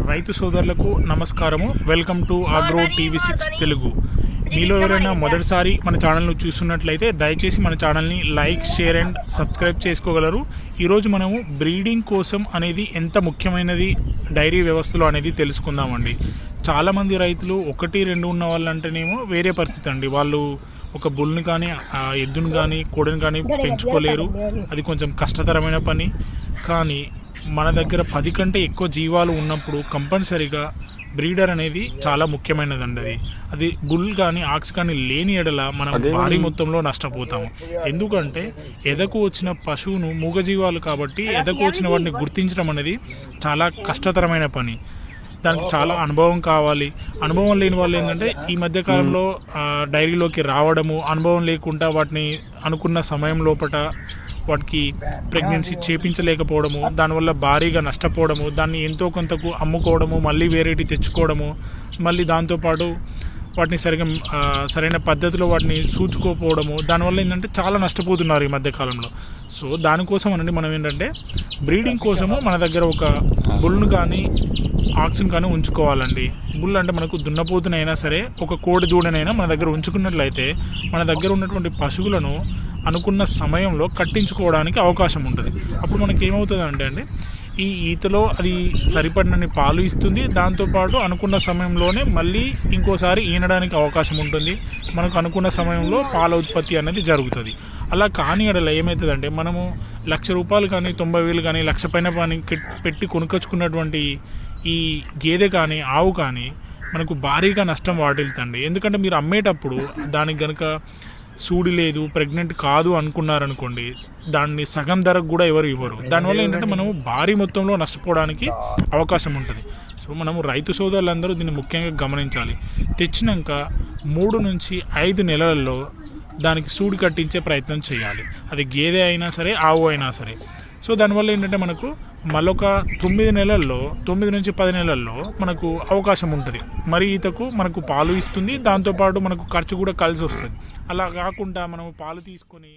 రైతు సోదరులకు నమస్కారము. వెల్కమ్ టు అగ్రో టీవీ6 తెలుగు. మీలో ఎవరైనా మొదటిసారి మన ఛానల్ను చూస్తున్నట్లయితే దయచేసి మన ఛానల్ని లైక్, షేర్ అండ్ సబ్స్క్రైబ్ చేసుకోగలరు. ఈరోజు మనము బ్రీడింగ్ కోసం అనేది ఎంత ముఖ్యమైనది డైరీ వ్యవస్థలో అనేది తెలుసుకుందామండి. చాలామంది రైతులు 1-2 ఉన్న వాళ్ళంటేనేమో వేరే పరిస్థితి అండి. వాళ్ళు ఒక బుల్ని కానీ ఎద్దును కానీ కోడిని కానీ పెంచుకోలేరు. అది కొంచెం కష్టతరమైన పని. కానీ మన దగ్గర 10 కంటే ఎక్కువ జీవాలు ఉన్నప్పుడు కంపల్సరీగా బ్రీడర్ అనేది చాలా ముఖ్యమైనదండి. అది బుల్ కానీ ఆక్స్ కానీ లేని ఎడల మనం భారీ మొత్తంలో నష్టపోతాము. ఎందుకంటే ఎదకు వచ్చిన పశువును మూగజీవాలు కాబట్టి ఎదకు వచ్చిన వాటిని గుర్తించడం అనేది చాలా కష్టతరమైన పని. దానికి చాలా అనుభవం కావాలి. అనుభవం లేని వాళ్ళు ఏంటంటే ఈ మధ్యకాలంలో డైరీలోకి రావడము, అనుభవం లేకుండా వాటిని అనుకున్న సమయం లోపల వాటికి ప్రెగ్నెన్సీ చేపించలేకపోవడము, దానివల్ల భారీగా నష్టపోవడము, దాన్ని ఎంతో కొంతకు అమ్ముకోవడము, మళ్ళీ వేరేటి తెచ్చుకోవడము, మళ్ళీ దాంతోపాటు వాటిని సరైన పద్ధతిలో వాటిని చూచుకోకపోవడము, దానివల్ల ఏంటంటే చాలా నష్టపోతున్నారు ఈ మధ్యకాలంలో. సో దానికోసం అనండి మనం ఏంటంటే బ్రీడింగ్ కోసము మన దగ్గర ఒక బుల్ను కానీ ఆక్సిన్ కానీ ఉంచుకోవాలండి. బుల్ అంటే మనకు దున్నపోతునైనా సరే, ఒక కోడి దూడనైనా మన దగ్గర ఉంచుకున్నట్లయితే మన దగ్గర ఉన్నటువంటి పశువులను అనుకున్న సమయంలో కట్టించుకోవడానికి అవకాశం ఉంటుంది. అప్పుడు మనకి ఏమవుతుంది అంటే ఈ ఈతలో అది సరిపడినన్ని పాలు ఇస్తుంది. దాంతోపాటు అనుకున్న సమయంలోనే మళ్ళీ ఇంకోసారి ఈనడానికి అవకాశం ఉంటుంది. మనకు అనుకున్న సమయంలో పాల ఉత్పత్తి అనేది జరుగుతుంది. అలా కాని ఎడల ఏమవుతుందంటే మనము ₹1,00,000 కానీ 90,000 కానీ 1,00,000 పైన పని పెట్టి కొనుక్కొచ్చుకున్నటువంటి ఈ గేదె కానీ ఆవు కానీ మనకు భారీగా నష్టం వాటిల్తండి. ఎందుకంటే మీరు అమ్మేటప్పుడు దానికి కనుక సూడి లేదు, ప్రెగ్నెంట్ కాదు అనుకున్నారనుకోండి, దాన్ని సగం ధరకు కూడా ఎవరు ఇవ్వరు. దానివల్ల ఏంటంటే మనము భారీ మొత్తంలో నష్టపోవడానికి అవకాశం ఉంటుంది. సో మనము రైతు సోదరులందరూ దీన్ని ముఖ్యంగా గమనించాలి. తెచ్చినాక 3 నుంచి 5 నెలల్లో దానికి సూడి కట్టించే ప్రయత్నం చేయాలి. అది గేదె అయినా సరే, ఆవు అయినా సరే. సో దానివల్ల ఏంటంటే మనకు మళ్ళొక 9 నుంచి 10 నెలల్లో మనకు అవకాశం ఉంటుంది. మరి ఈతకు మనకు పాలు ఇస్తుంది, దాంతోపాటు మనకు ఖర్చు కూడా కలిసి వస్తుంది. అలా కాకుండా మనము పాలు తీసుకొని